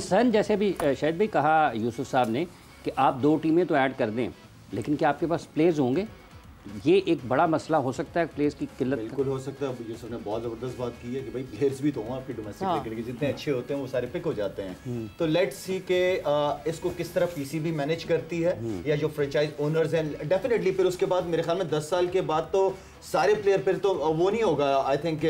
सन जैसे भी शायद भी कहा यूसुफ साहब ने कि आप 2 टीमें तो ऐड कर दें, लेकिन क्या आपके पास प्लेयर्स होंगे? ये एक बड़ा मसला हो सकता है प्लेयर्स की किल्लत। बिल्कुल हो सकता है। यूसुफ ने बहुत ज़बरदस्त बात की है कि भाई प्लेयर्स भी तो हों आपके डोमेस्टिक क्रिकेट के, जितने अच्छे होते हैं वो सारे पिक हो जाते हैं। तो लेट्स सी के इसको किस तरह पीसीबी मैनेज करती है या जो फ्रेंचाइज ओनर्स हैं। डेफिनेटली फिर उसके बाद मेरे ख्याल में 10 साल के बाद तो सारे प्लेयर फिर तो वो नहीं होगा, आई थिंक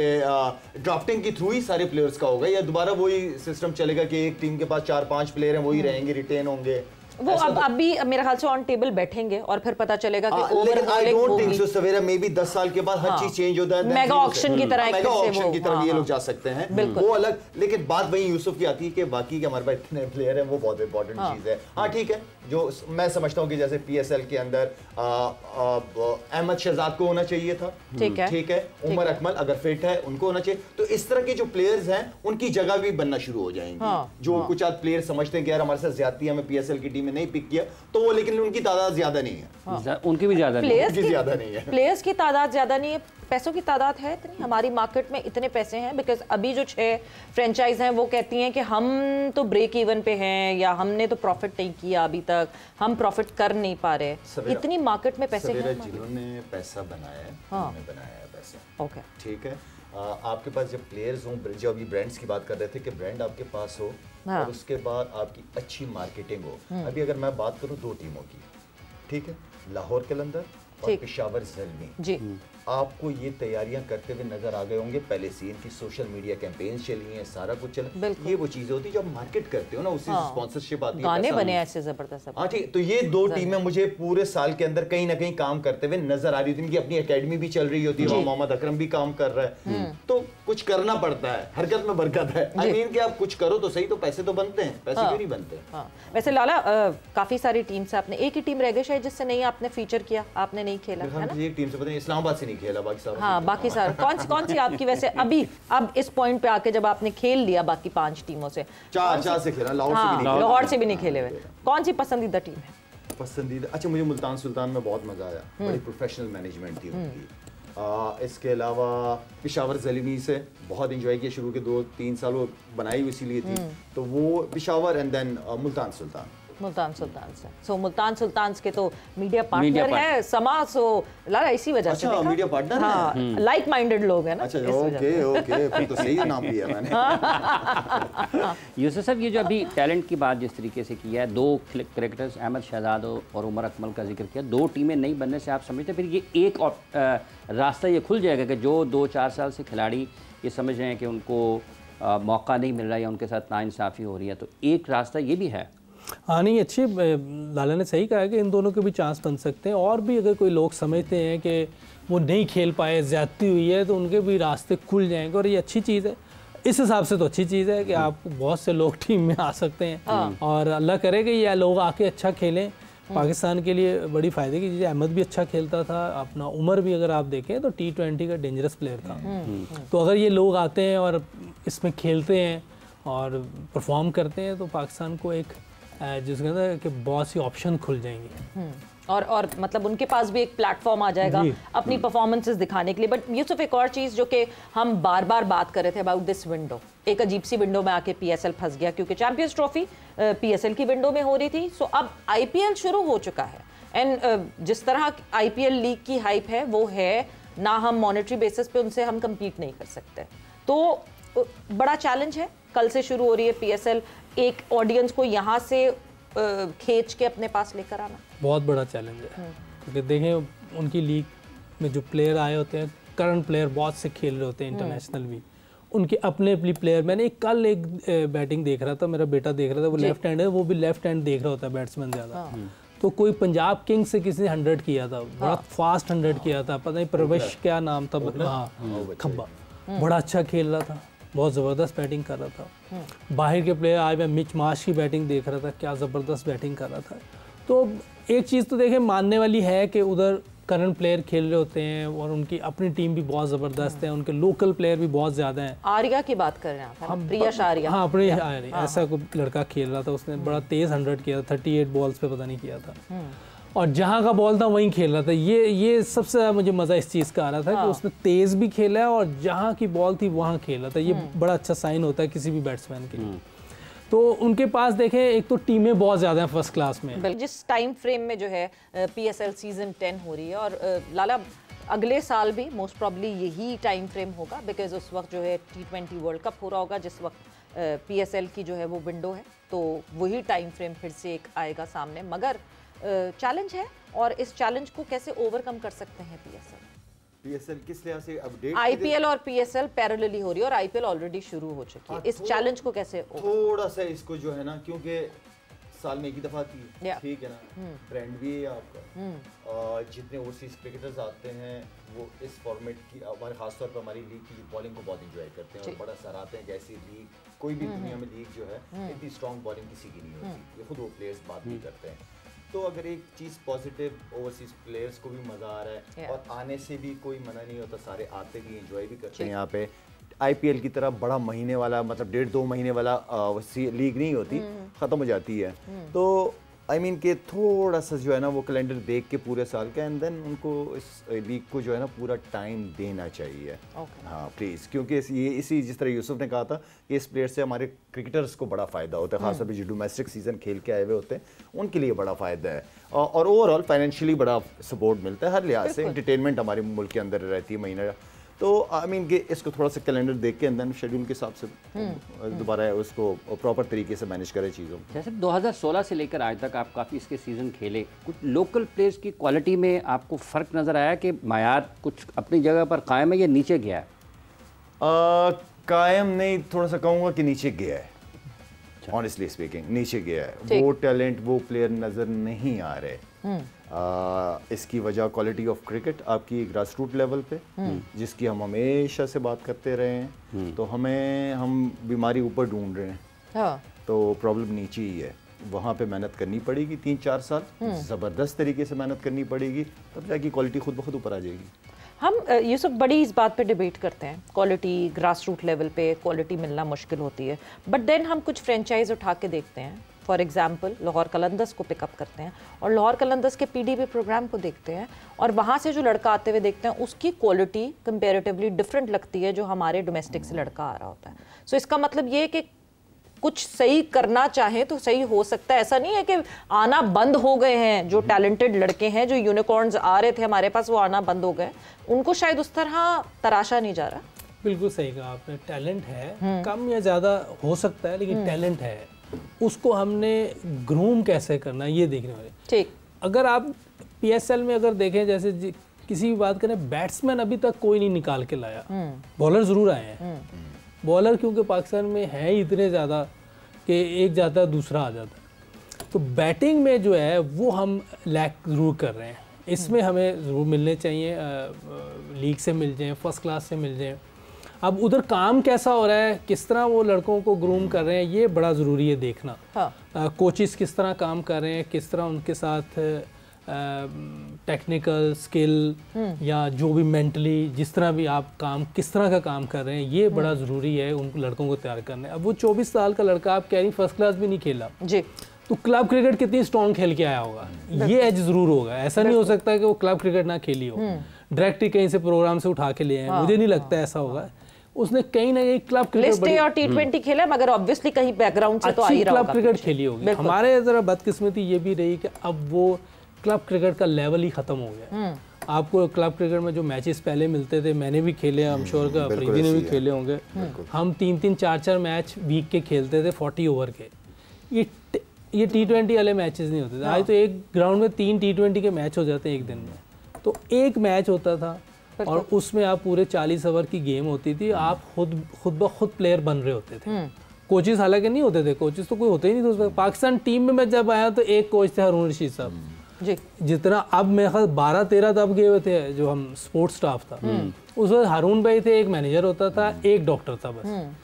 ड्राफ्टिंग के थ्रू ही सारे प्लेयर्स का होगा, या दोबारा वही सिस्टम चलेगा कि एक टीम के पास 4-5 प्लेयर हैं, वही रहेंगे, रिटेन होंगे। वो अब भी मेरे ख्याल से ऑन टेबल बैठेंगे और फिर पता चलेगा कि लेकिन I don't think so Savera may be 10 साल के बाद हर चीज चेंज होता है, मेगा ऑक्शन की तरह, मेगा ऑक्शन की तरह ये लोग जा सकते हैं, वो अलग। लेकिन बात वही यूसुफ की आती है कि बाकी के हमारे पास इतने प्लेयर हैं, वो बहुत इंपॉर्टेंट चीज है। हाँ ठीक है, जो मैं समझता हूँ कि जैसे पीएसएल के अंदर अहमद शहजाद को होना चाहिए था, ठीक है, उमर अकमल अगर फिट है उनको होना चाहिए। तो इस तरह के जो प्लेयर्स हैं उनकी जगह भी बनना शुरू हो जाएंगी। जो कुछ आज प्लेयर समझते हैं कि यार हमारे साथ ज्यादती है, हमें पीएसएल की टीम में नहीं पिक किया, तो वो लेकिन उनकी तादाद ज्यादा नहीं है, उनकी भी ज्यादा नहीं है, प्लेयर्स की तादाद ज्यादा नहीं है, पैसों की तादाद है इतनी, हमारी मार्केट में इतने पैसे हैं। बिकॉज अभी जो 6 फ्रेंचाइज हैं वो कहती हैं कि हम तो ब्रेक इवन पे हैं या हमने तो प्रॉफिट नहीं किया अभी तक, हम प्रॉफिट कर नहीं पा रहे। इतनी मार्केट में पैसे हैं, जिन्होंने पैसा बनाया है, उन्होंने बनाया है पैसा। ओके, ठीक है। आपके पास जब प्लेयर्स हों, जो अभी ब्रांड्स की बात कर रहे थे कि ब्रांड आपके पास हो और उसके बाद आपकी अच्छी मार्केटिंग हो। अभी अगर मैं बात करूं 2 टीमों की, ठीक है, लाहौर कलंदर और पेशावर ज़ल्मी जी, आपको ये तैयारियां करते हुए नजर आ गए होंगे। पहले से इनकी सोशल मीडिया कैंपेन्स चली हैं, सारा कुछ चला। ये वो चीजें होती है जब मार्केट करते हो ना, उससे स्पॉन्सरशिप आती है, गाने बने ऐसे जबरदस्त। हाँ ठीक। तो ये 2 टीमें मुझे पूरे साल के अंदर कहीं ना कहीं काम करते हुए नजर आ रही थी। इनकी अपनी एकेडमी भी चल रही होती है, मोहम्मद अकरम भी काम कर रहा है। तो कुछ करना पड़ता है, हरकत में बरकत है। आई मीन कि आप कुछ करो तो सही, तो पैसे तो बनते हैं, पैसे क्यों नहीं बनते। वैसे लाला काफी सारी टीम से आपने, एक ही टीम रह गई शायद जिससे नहीं आपने फीचर किया, आपने नहीं खेला है ना? एक टीम से पता नहीं, इस्लामाबाद से नहीं खेला, बाकी सब। हाँ, बाकी सारे कौन सी आपकी वैसे अभी अब इस पॉइंट पे आके जब आपने खेल लिया बाकी 5 टीमों से, 4 से खेला, लाहौर से भी नहीं खेले हुए, कौन सी पसंदीदा टीम है? पसंदीदा, अच्छा मुझे मुल्तान सुल्तान में बहुत मजा आया, बड़ी प्रोफेशनल मैनेजमेंट थी उनकी। इसके अलावा पेशावर ज़ल्मी से बहुत इंजॉय किया, शुरू के 2-3 साल वो बनाई इसीलिए थी, तो वो पेशावर एंड देन मुल्तान सुल्तान से। सो मुल्तान सुल्तान के तो मीडिया पार्टनर है समा, सो लाला इसी वजह से। अच्छा, मीडिया पार्टनर है, लाइक माइंडेड लोग हैं ना। अच्छा, ओके, फिर तो सही नाम लिया मैंने। यूसुफ साहब, ये जो अभी टैलेंट की बात जिस तरीके से की है, 2 क्रिकेटर्स अहमद शहजाद और उमर अकमल का जिक्र किया, 2 टीमें नहीं बनने से आप समझते फिर ये एक रास्ता ये खुल जाएगा कि जो 2-4 साल से खिलाड़ी ये समझ रहे हैं कि उनको मौका नहीं मिल रहा है या उनके साथ नाइंसाफ़ी हो रही है, तो एक रास्ता ये भी है। हाँ नहीं, अच्छी लाला ने सही कहा है कि इन दोनों के भी चांस बन सकते हैं। और भी अगर कोई लोग समझते हैं कि वो नहीं खेल पाए, ज़्यादती हुई है, तो उनके भी रास्ते खुल जाएंगे और ये अच्छी चीज़ है। इस हिसाब से तो अच्छी चीज़ है कि आप बहुत से लोग टीम में आ सकते हैं और अल्लाह करे कि ये लोग आके अच्छा खेलें। पाकिस्तान के लिए बड़ी फ़ायदे की चीज़ है। अहमद भी अच्छा खेलता था, अपना उमर भी अगर आप देखें तो T20 का डेंजरस प्लेयर था। तो अगर ये लोग आते हैं और इसमें खेलते हैं और परफॉर्म करते हैं तो पाकिस्तान को एक जिसके अंदर कि बहुत सी ऑप्शन खुल जाएंगे और मतलब उनके पास भी एक प्लेटफॉर्म आ जाएगा अपनी परफॉर्मेंसेस दिखाने के लिए। बट यूसुफ, एक और चीज़ जो कि हम बार बार बात कर रहे थे अबाउट दिस विंडो, एक अजीब सी विंडो में आके पीएसएल फंस गया, क्योंकि चैंपियंस ट्रॉफी पीएसएल की विंडो में हो रही थी। सो अब आईपीएल शुरू हो चुका है एंड जिस तरह आईपीएल लीग की हाइप है वो है ना, हम मॉनेटरी बेसिस पे उनसे हम कम्पीट नहीं कर सकते, तो बड़ा चैलेंज है। कल से शुरू हो रही है पीएसएल, एक ऑडियंस को यहाँ से खींच के अपने पास लेकर आना बहुत बड़ा चैलेंज है। क्योंकि देखें उनकी लीग में जो प्लेयर आए होते हैं, करंट प्लेयर बहुत से खेल रहे होते हैं, इंटरनेशनल भी, उनके अपने प्लेयर। मैंने कल एक बैटिंग देख रहा था, मेरा बेटा देख रहा था, वो लेफ्ट हैंड है, वो भी लेफ्ट हैंड देख रहा होता है बैट्समैन ज़्यादा। तो कोई पंजाब किंग्स से किसी ने 100 किया था, बड़ा फास्ट 100 किया था, पता नहीं प्रवेश क्या नाम था, खब्बा, बड़ा अच्छा खेल रहा था, बहुत ज़बरदस्त बैटिंग कर रहा था। बाहर के प्लेयर आए, मैं मिच मार्श की बैटिंग देख रहा था, क्या ज़बरदस्त बैटिंग कर रहा था। तो एक चीज़ तो देखें मानने वाली है कि उधर करंट प्लेयर खेल रहे होते हैं और उनकी अपनी टीम भी बहुत ज़बरदस्त है, उनके लोकल प्लेयर भी बहुत ज़्यादा हैं। आर्या की बात कर रहे हैं आप, प्रियश आर्या। हाँ, प्रियश आर्या, ऐसा कोई लड़का खेल रहा था, उसने बड़ा तेज़ 100 किया था, 38 बॉल्स पे पता नहीं किया था, और जहाँ का बॉल था वहीं खेल रहा था। ये सबसे ज़्यादा मुझे मज़ा इस चीज़ का आ रहा था कि उसने तेज़ भी खेला है और जहाँ की बॉल थी वहाँ खेल रहा था। ये बड़ा अच्छा साइन होता है किसी भी बैट्समैन के लिए। तो उनके पास देखें एक तो टीमें बहुत ज़्यादा हैं फर्स्ट क्लास में। जिस टाइम फ्रेम में जो है PSL सीजन 10 हो रही है और लाला अगले साल भी मोस्ट प्रॉब्ली यही टाइम फ्रेम होगा, बिकॉज उस वक्त जो है T20 वर्ल्ड कप हो रहा होगा जिस वक्त PSL की जो है वो विंडो है, तो वही टाइम फ्रेम फिर से एक आएगा सामने। मगर चैलेंज है और इस चैलेंज को कैसे ओवरकम कर सकते हैं PSL किस लिहाज से अपडेट? IPL और PSL पैरेलली हो रही है और IPL ऑलरेडी शुरू हो चुकी है। इस चैलेंज को कैसे थोड़ा सा इसको जो है ना, क्योंकि साल में एक ही दफा आती है, ठीक है ना, ब्रांड भी है आपका, और जितने ओवरसीज क्रिकेटर्स आते हैं वो इस फॉर्मेट की, हमारे खासतौर पर हमारी लीग की बॉलिंग को बहुत इंजॉय करते हैं और बड़ा सराहते हैं कि ऐसी लीग कोई भी दुनिया में लीग जो है इतनी स्ट्रॉन्ग बॉलिंग किसी की नहीं होती, ये खुद वो प्लेयर्स बात भी करते हैं। तो अगर एक चीज़ पॉजिटिव, ओवरसीज प्लेयर्स को भी मज़ा आ रहा है और आने से भी कोई मना नहीं होता, सारे आते भी एंजॉय भी करते हैं यहाँ पे। IPL की तरह बड़ा महीने वाला, मतलब 1.5-2 महीने वाला लीग नहीं होती, ख़त्म हो जाती है। तो आई मीन कि थोड़ा सा जो है ना वो कैलेंडर देख के पूरे साल का, एंड देन उनको इस लीग को जो है ना पूरा टाइम देना चाहिए। हाँ प्लीज़, क्योंकि ये इसी जिस तरह यूसुफ ने कहा था कि इस प्लेयर से हमारे क्रिकेटर्स को बड़ा फ़ायदा होता है, खासतौर पर जो डोमेस्टिक सीज़न खेल के आए हुए होते हैं उनके लिए बड़ा फ़ायदा है, और ओवरऑल फाइनेंशियली बड़ा सपोर्ट मिलता है, हर लिहाज से एंटरटेनमेंट हमारे मुल्क के अंदर रहती है महीना। तो आई मीन कि इसको थोड़ा सा कैलेंडर देख के अंदर शेड्यूल के हिसाब से दोबारा उसको प्रॉपर तरीके से मैनेज करें चीज़ों को। जैसे 2016 से लेकर आज तक आप काफ़ी इसके सीज़न खेले, कुछ लोकल प्लेयर्स की क्वालिटी में आपको फ़र्क नज़र आया कि मायार कुछ अपनी जगह पर कायम है या नीचे गया है? कायम नहीं, थोड़ा सा कहूँगा कि नीचे गया है, ऑनेस्टली स्पीकिंग नीचे गया है। वो टैलेंट, वो प्लेयर नज़र नहीं आ रहे। इसकी वजह क्वालिटी ऑफ क्रिकेट आपकी ग्रास रूट लेवल पे, जिसकी हम हमेशा से बात करते रहे हैं, तो हम बीमारी ऊपर ढूंढ रहे हैं। तो प्रॉब्लम नीचे ही है, वहाँ पे मेहनत करनी पड़ेगी 3-4 साल, ज़बरदस्त तरीके से मेहनत करनी पड़ेगी, तब जाके क्वालिटी खुद ब खुद ऊपर आ जाएगी। हम यूसुफ बड़ी इस बात पे डिबेट करते हैं, क्वालिटी ग्रास रूट लेवल पे क्वालिटी मिलना मुश्किल होती है, बट देन हम कुछ फ्रेंचाइज उठा के देखते हैं। फॉर एग्जांपल लाहौर कलंदर्स को पिकअप करते हैं और लाहौर कलंदर्स के PDB प्रोग्राम को देखते हैं और वहाँ से जो लड़का आते हुए देखते हैं उसकी क्वालिटी कंपैरेटिवली डिफरेंट लगती है जो हमारे डोमेस्टिक से लड़का आ रहा होता है। सो इसका मतलब ये है कि कुछ सही करना चाहें तो सही हो सकता है, ऐसा नहीं है कि आना बंद हो गए हैं। जो टैलेंटेड लड़के हैं, जो यूनिकॉर्न्स आ रहे थे हमारे पास, वो आना बंद हो गए, उनको शायद उस तरह तराशा नहीं जा रहा। बिल्कुल सही कहा आपने, टैलेंट है, कम या ज़्यादा हो सकता है लेकिन टैलेंट है, उसको हमने ग्रूम कैसे करना है ये देखने वाले। ठीक, अगर आप PSL में अगर देखें, जैसे किसी भी बात करें, बैट्समैन अभी तक कोई नहीं निकाल के लाया, बॉलर ज़रूर आए हैं। बॉलर क्योंकि पाकिस्तान में है ही इतने ज़्यादा कि एक जाता है दूसरा आ जाता है, तो बैटिंग में जो है वो हम लैक ज़रूर कर रहे हैं। इसमें हमें ज़रूर मिलने चाहिए, लीग से मिल जाएँ, फर्स्ट क्लास से मिल जाएँ। अब उधर काम कैसा हो रहा है, किस तरह वो लड़कों को ग्रूम कर रहे हैं, ये बड़ा ज़रूरी है देखना। कोचेस किस तरह काम कर रहे हैं, किस तरह उनके साथ टेक्निकल स्किल या जो भी मेंटली जिस तरह भी आप काम, किस तरह का काम कर रहे हैं, ये बड़ा ज़रूरी है उन लड़कों को तैयार करना है। अब वो 24 साल का लड़का, आप कह रही फर्स्ट क्लास भी नहीं खेला जी, तो क्लब क्रिकेट कितनी स्ट्रॉन्ग खेल के आया होगा, ये एज ज़रूर होगा। ऐसा नहीं हो सकता कि वो क्लब क्रिकेट ना खेली हो, डायरेक्ट ही कहीं से प्रोग्राम से उठा के लिए आए, मुझे नहीं लगता ऐसा होगा। उसने कहीं ना कहीं क्लब क्रिकेट और T20 खेला, मगर ऑब्वियसली कहीं बैकग्राउंड से तो आ ही रहा होगा, क्लब क्रिकेट खेली होगी। हमारे जरा बदकिस्मती ये भी रही कि अब वो क्लब क्रिकेट का लेवल ही खत्म हो गया। आपको क्लब क्रिकेट में जो मैचेस पहले मिलते थे, मैंने भी खेले, हम श्योर का फरीदी ने भी खेले होंगे, हम 3-3 4-4 मैच वीक के खेलते थे 40 ओवर के। ये T20 वाले मैचेस नहीं होते थे। आज तो एक ग्राउंड में 3 T20 के मैच हो जाते हैं एक दिन में। तो एक मैच होता था और उसमें आप पूरे 40 ओवर की गेम होती थी, आप खुद ब खुद प्लेयर बन रहे होते थे। कोचेस हालांकि नहीं होते थे, कोचेस तो कोई होते ही नहीं थे। पाकिस्तान टीम में मैं जब आया तो एक कोच थे हारून रशीद साहब जी, जितना अब मेरे ख्याल 12-13 तब गए हुए थे जो हम स्पोर्ट्स स्टाफ था। उस वक्त हारून भाई थे, एक मैनेजर होता था, एक डॉक्टर था बस।